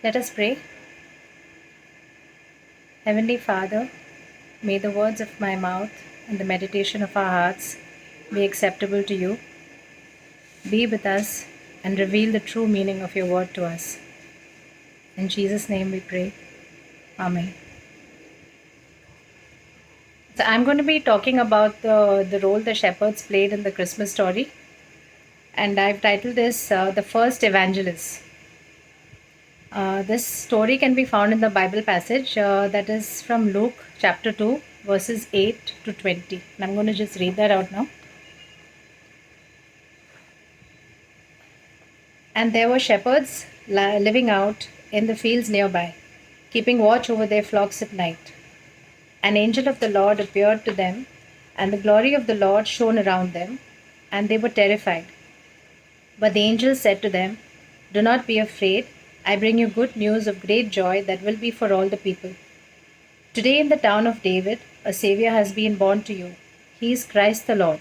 Let us pray. Heavenly Father, may the words of my mouth and the meditation of our hearts be acceptable to you. Be with us and reveal the true meaning of your word to us. In Jesus' name we pray. Amen. So I'm going to be talking about the role the shepherds played in the Christmas story. And I've titled this The First Evangelist. This story can be found in the Bible passage that is from Luke chapter 2, verses 8 to 20. And I'm going to just read that out now. And there were shepherds living out in the fields nearby, keeping watch over their flocks at night. An angel of the Lord appeared to them, and the glory of the Lord shone around them, and they were terrified. But the angel said to them, "Do not be afraid. I bring you good news of great joy that will be for all the people. Today in the town of David, a Savior has been born to you. He is Christ the Lord.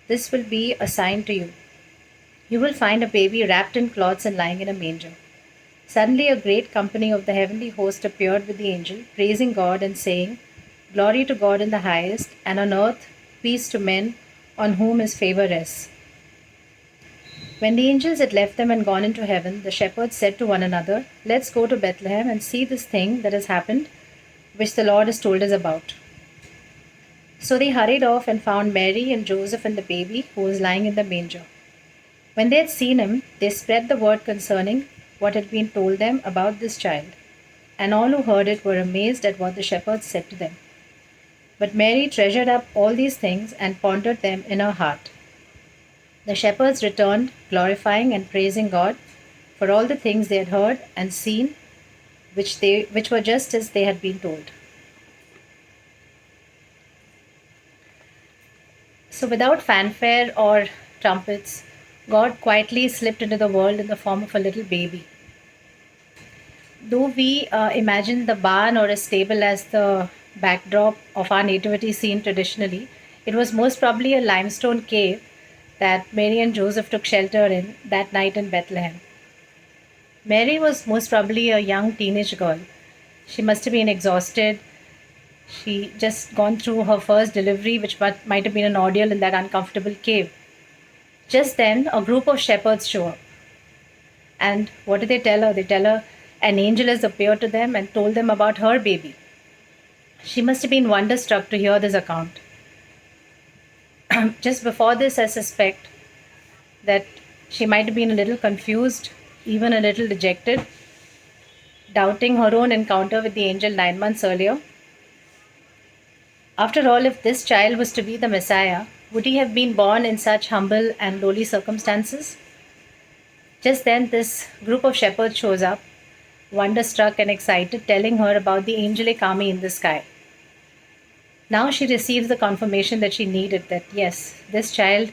This will be a sign to you. You will find a baby wrapped in cloths and lying in a manger." Suddenly, a great company of the heavenly host appeared with the angel, praising God and saying, "Glory to God in the highest, and on earth peace to men on whom his favor rests." When the angels had left them and gone into heaven, the shepherds said to one another, "Let's go to Bethlehem and see this thing that has happened, which the Lord has told us about." So they hurried off and found Mary and Joseph and the baby who was lying in the manger. When they had seen him, they spread the word concerning what had been told them about this child. And all who heard it were amazed at what the shepherds said to them. But Mary treasured up all these things and pondered them in her heart. The shepherds returned, glorifying and praising God for all the things they had heard and seen, which were just as they had been told. So without fanfare or trumpets, God quietly slipped into the world in the form of a little baby. Though we imagine the barn or a stable as the backdrop of our nativity scene traditionally, it was most probably a limestone cave that Mary and Joseph took shelter in that night in Bethlehem. Mary was most probably a young teenage girl. She must have been exhausted. She just gone through her first delivery, which might have been an ordeal in that uncomfortable cave. Just then, a group of shepherds show up. And what do they tell her? They tell her an angel has appeared to them and told them about her baby. She must have been wonderstruck to hear this account. Just before this, I suspect that she might have been a little confused, even a little dejected, doubting her own encounter with the angel 9 months earlier. After all, if this child was to be the Messiah, would he have been born in such humble and lowly circumstances? Just then, this group of shepherds shows up, wonderstruck and excited, telling her about the angelic army in the sky. Now she receives the confirmation that she needed, that yes, this child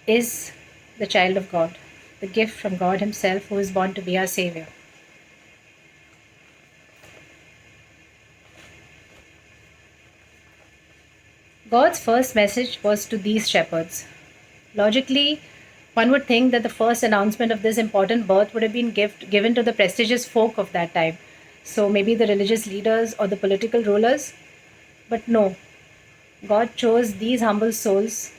is the child of God, the gift from God Himself who is born to be our Savior. God's first message was to these shepherds. Logically, one would think that the first announcement of this important birth would have been given to the prestigious folk of that time. So maybe the religious leaders or the political rulers. But no, God chose these humble souls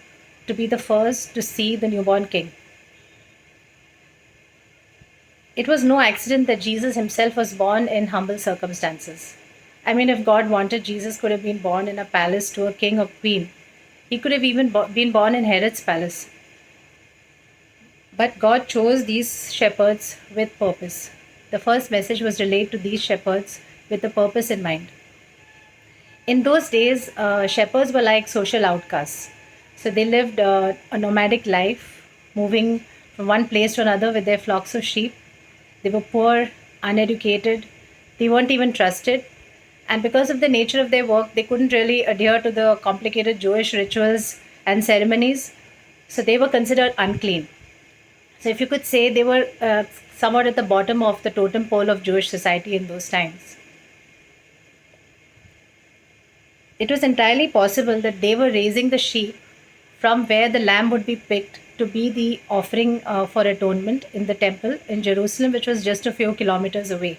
to be the first to see the newborn king. It was no accident that Jesus himself was born in humble circumstances. I mean, if God wanted, Jesus could have been born in a palace to a king or queen. He could have even been born in Herod's palace. But God chose these shepherds with purpose. The first message was relayed to these shepherds with a purpose in mind. In those days, shepherds were like social outcasts. So they lived a nomadic life, moving from one place to another with their flocks of sheep. They were poor, uneducated, they weren't even trusted. And because of the nature of their work, they couldn't really adhere to the complicated Jewish rituals and ceremonies. So they were considered unclean. So if you could say, they were somewhat at the bottom of the totem pole of Jewish society in those times. It was entirely possible that they were raising the sheep from where the lamb would be picked to be the offering for atonement in the temple in Jerusalem, which was just a few kilometers away.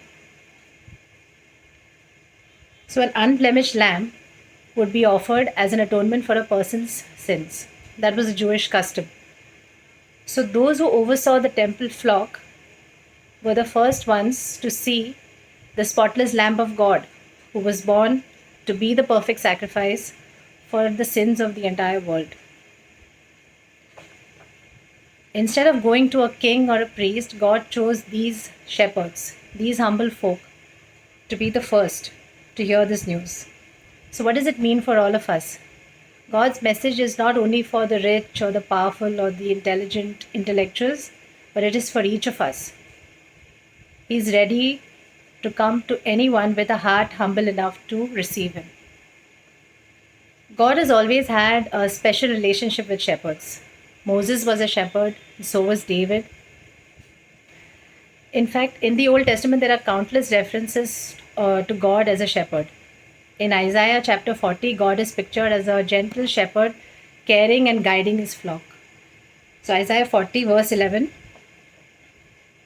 So, an unblemished lamb would be offered as an atonement for a person's sins. That was a Jewish custom. So, those who oversaw the temple flock were the first ones to see the spotless Lamb of God, who was born to be the perfect sacrifice for the sins of the entire world. Instead of going to a king or a priest, God chose these shepherds, these humble folk, to be the first to hear this news. So, what does it mean for all of us? God's message is not only for the rich or the powerful or the intelligent intellectuals, but it is for each of us. He is ready to come to anyone with a heart humble enough to receive Him. God has always had a special relationship with shepherds. Moses was a shepherd, so was David. In fact, in the Old Testament, there are countless references to God as a shepherd. In Isaiah chapter 40, God is pictured as a gentle shepherd caring and guiding his flock. So, Isaiah 40, verse 11,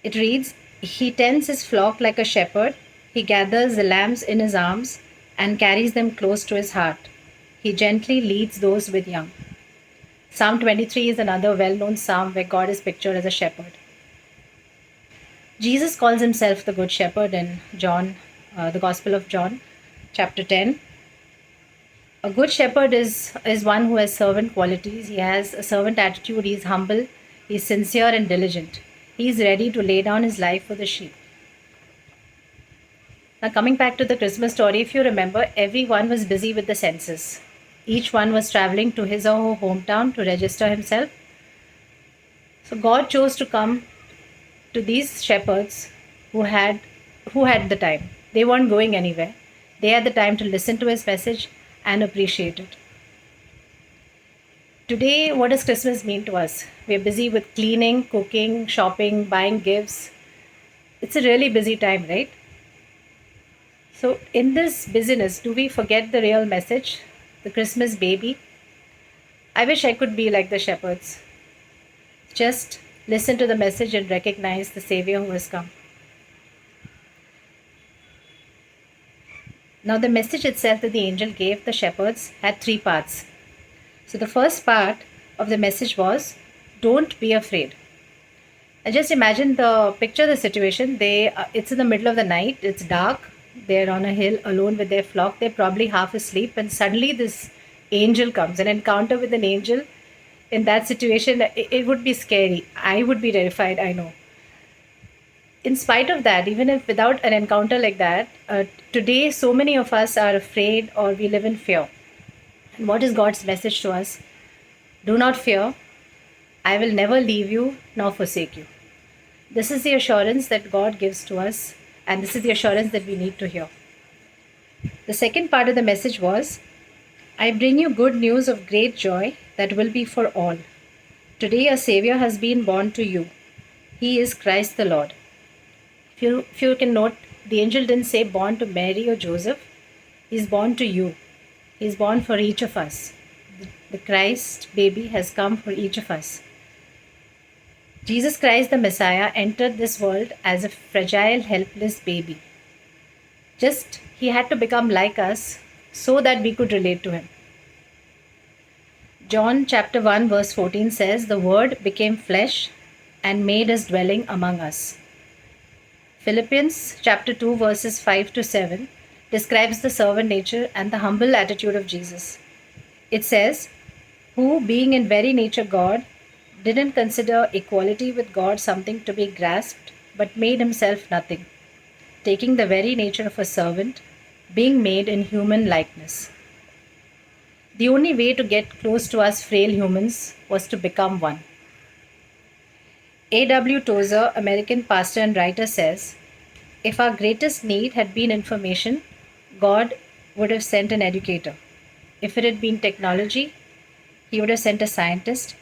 it reads, "He tends his flock like a shepherd. He gathers the lambs in his arms and carries them close to his heart. He gently leads those with young." Psalm 23 is another well known psalm where God is pictured as a shepherd. Jesus calls himself the Good Shepherd in the Gospel of John, chapter 10. A good shepherd is one who has servant qualities. He has a servant attitude. He is humble. He is sincere and diligent. He is ready to lay down his life for the sheep. Now, coming back to the Christmas story, if you remember, everyone was busy with the census. Each one was traveling to his or her hometown to register himself. So God chose to come to these shepherds who had the time. They weren't going anywhere. They had the time to listen to his message and appreciate it. Today, what does Christmas mean to us? We're busy with cleaning, cooking, shopping, buying gifts. It's a really busy time, right? So, in this busyness, do we forget the real message, the Christmas baby? I wish I could be like the shepherds. Just listen to the message and recognize the Savior who has come. Now, the message itself that the angel gave the shepherds had three parts. So, the first part of the message was, "Don't be afraid." And just imagine picture the situation. It's in the middle of the night, it's dark, they're on a hill alone with their flock, they're probably half asleep, and suddenly this angel comes. An encounter with an angel in that situation, it would be scary. I would be terrified, I know. In spite of that, even if without an encounter like that, today so many of us are afraid or we live in fear. And what is God's message to us? Do not fear. I will never leave you nor forsake you. This is the assurance that God gives to us, and this is the assurance that we need to hear. The second part of the message was, "I bring you good news of great joy that will be for all. Today a Savior has been born to you. He is Christ the Lord." If you can note, the angel didn't say born to Mary or Joseph. He's born to you. He's born for each of us. The Christ baby has come for each of us. Jesus Christ, the Messiah, entered this world as a fragile, helpless baby. Just he had to become like us so that we could relate to him. John chapter 1 verse 14 says, "The Word became flesh and made his dwelling among us." Philippians chapter 2 verses 5 to 7 describes the servant nature and the humble attitude of Jesus. It says, "Who, being in very nature God, didn't consider equality with God something to be grasped, but made himself nothing, taking the very nature of a servant, being made in human likeness." The only way to get close to us frail humans was to become one. A.W. Tozer, American pastor and writer, says, "If our greatest need had been information, God would have sent an educator. If it had been technology, he would have sent a scientist.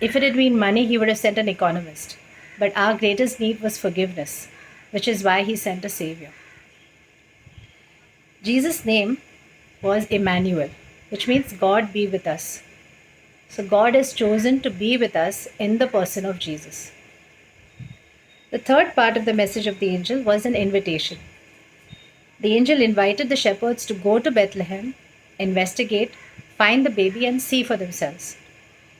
If it had been money, he would have sent an economist. But our greatest need was forgiveness, which is why he sent a Savior." Jesus' name was Emmanuel, which means God be with us. So God has chosen to be with us in the person of Jesus. The third part of the message of the angel was an invitation. The angel invited the shepherds to go to Bethlehem, investigate, find the baby, and see for themselves.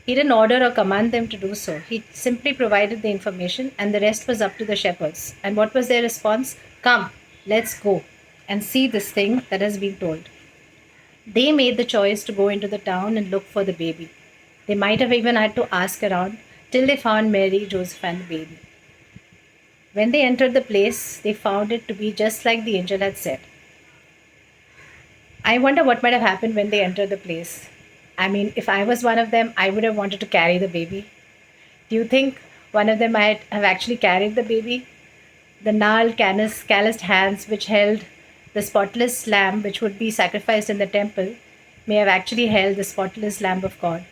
He didn't order or command them to do so. He simply provided the information, and the rest was up to the shepherds. And what was their response? Come, let's go and see this thing that has been told. They made the choice to go into the town and look for the baby. They might have even had to ask around till they found Mary, Joseph, and the baby. When they entered the place, they found it to be just like the angel had said. I wonder what might have happened when they entered the place. I mean, if I was one of them, I would have wanted to carry the baby. Do you think one of them might have actually carried the baby? The gnarled, calloused hands which held the spotless lamb which would be sacrificed in the temple may have actually held the spotless Lamb of God.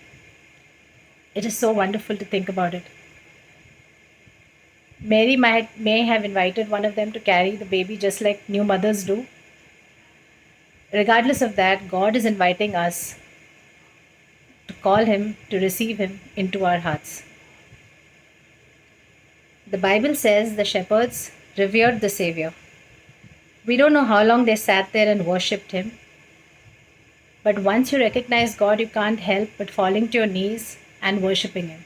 It is so wonderful to think about it. Mary may have invited one of them to carry the baby just like new mothers do. Regardless of that, God is inviting us to call Him, to receive Him into our hearts. The Bible says the shepherds revered the Savior. We don't know how long they sat there and worshipped Him. But once you recognize God, you can't help but falling to your knees and worshipping Him.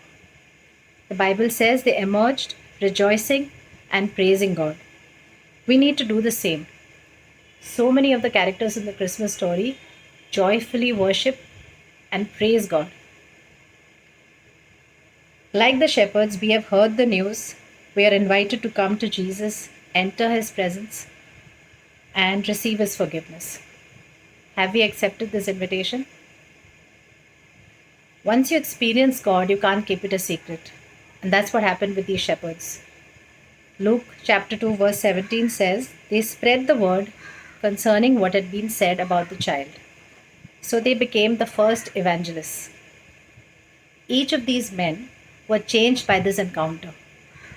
The Bible says they emerged rejoicing and praising God. We need to do the same. So many of the characters in the Christmas story joyfully worship and praise God. Like the shepherds, we have heard the news. We are invited to come to Jesus, enter His presence, and receive His forgiveness. Have we accepted this invitation? Once you experience God, you can't keep it a secret. And that's what happened with these shepherds. Luke chapter 2 verse 17 says, they spread the word concerning what had been said about the child. So they became the first evangelists. Each of these men were changed by this encounter,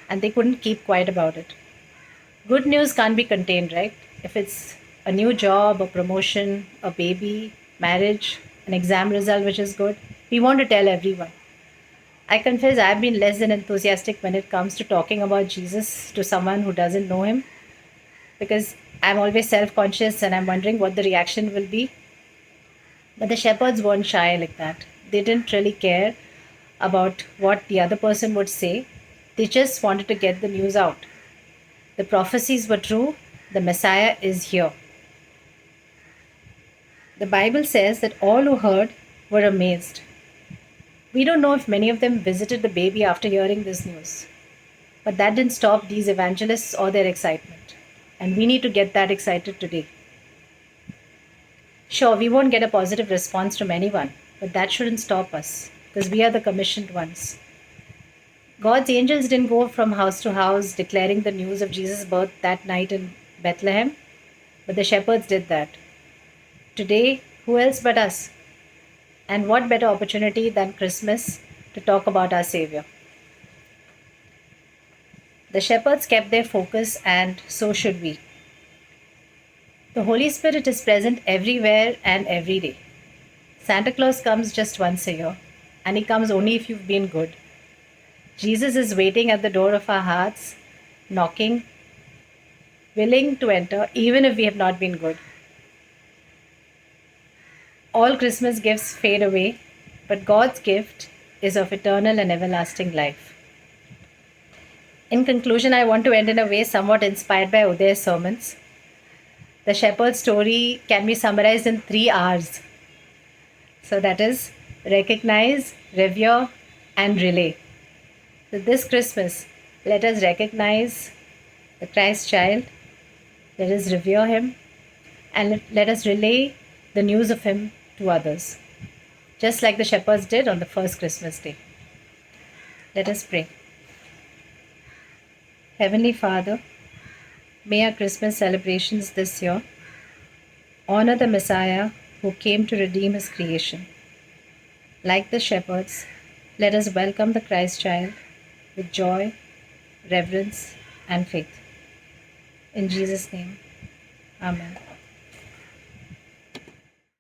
and they couldn't keep quiet about it. Good news can't be contained, right? If it's a new job, a promotion, a baby, marriage, an exam result which is good, we want to tell everyone. I confess I've been less than enthusiastic when it comes to talking about Jesus to someone who doesn't know Him, because I'm always self-conscious and I'm wondering what the reaction will be. But the shepherds weren't shy like that. They didn't really care about what the other person would say. They just wanted to get the news out. The prophecies were true. The Messiah is here. The Bible says that all who heard were amazed. We don't know if many of them visited the baby after hearing this news. But that didn't stop these evangelists or their excitement. And we need to get that excited today. Sure, we won't get a positive response from anyone, but that shouldn't stop us, because we are the commissioned ones. God's angels didn't go from house to house declaring the news of Jesus' birth that night in Bethlehem, but the shepherds did that. Today, who else but us? And what better opportunity than Christmas to talk about our Savior? The shepherds kept their focus, and so should we. The Holy Spirit is present everywhere and every day. Santa Claus comes just once a year, and He comes only if you've been good. Jesus is waiting at the door of our hearts, knocking, willing to enter, even if we have not been good. All Christmas gifts fade away, but God's gift is of eternal and everlasting life. In conclusion, I want to end in a way somewhat inspired by Uday's sermons. The shepherd's story can be summarized in 3 R's. So that is recognize, revere, and relay. So this Christmas, let us recognize the Christ child, let us revere Him, and let us relay the news of Him to others, just like the shepherds did on the first Christmas day. Let us pray. Heavenly Father, may our Christmas celebrations this year honor the Messiah who came to redeem His creation. Like the shepherds, let us welcome the Christ child with joy, reverence, and faith. In Jesus' name, Amen.